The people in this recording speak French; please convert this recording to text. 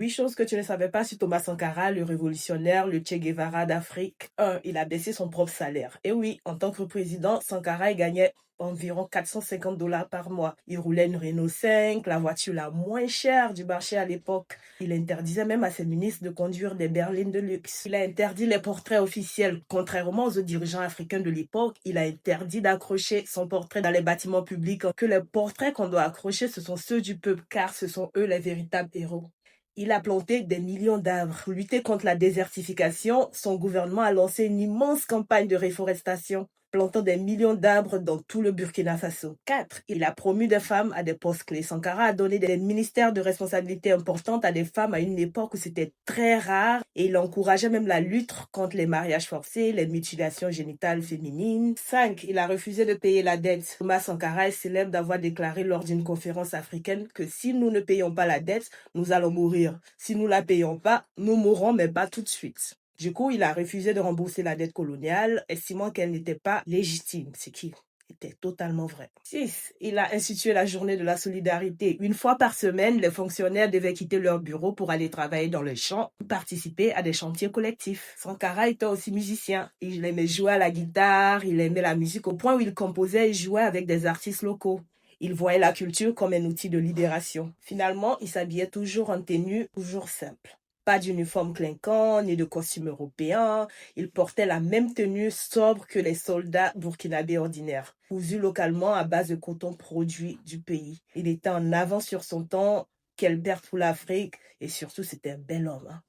8 choses que tu ne savais pas sur Thomas Sankara, le révolutionnaire, le Che Guevara d'Afrique. 1. Il a baissé son propre salaire. Et oui, en tant que président, Sankara il gagnait environ 450 dollars par mois. Il roulait une Renault 5, la voiture la moins chère du marché à l'époque. Il interdisait même à ses ministres de conduire des berlines de luxe. Il a interdit les portraits officiels. Contrairement aux autres dirigeants africains de l'époque, il a interdit d'accrocher son portrait dans les bâtiments publics. Que les portraits qu'on doit accrocher, ce sont ceux du peuple, car ce sont eux les véritables héros. Il a planté des millions d'arbres. Pour lutter contre la désertification, son gouvernement a lancé une immense campagne de réforestation, plantant des millions d'arbres dans tout le Burkina Faso. 4. Il a promu des femmes à des postes clés. Sankara a donné des ministères de responsabilité importantes à des femmes à une époque où c'était très rare et il encourageait même la lutte contre les mariages forcés, les mutilations génitales féminines. 5. Il a refusé de payer la dette. Thomas Sankara est célèbre d'avoir déclaré lors d'une conférence africaine que si nous ne payons pas la dette, nous allons mourir. Si nous la payons pas, nous mourrons, mais pas tout de suite. Du coup, il a refusé de rembourser la dette coloniale, estimant qu'elle n'était pas légitime, ce qui était totalement vrai. 6. Il a institué la journée de la solidarité. Une fois par semaine, les fonctionnaires devaient quitter leur bureau pour aller travailler dans les champs, participer à des chantiers collectifs. Sankara était aussi musicien. Il aimait jouer à la guitare, il aimait la musique au point où il composait et jouait avec des artistes locaux. Il voyait la culture comme un outil de libération. Finalement, il s'habillait toujours en tenue, toujours simple. Pas d'uniforme clinquant, ni de costume européen. Il portait la même tenue sobre que les soldats burkinabés ordinaires, cousu localement à base de coton produit du pays. Il était en avance sur son temps, quelle perte pour l'Afrique, et surtout c'était un bel homme.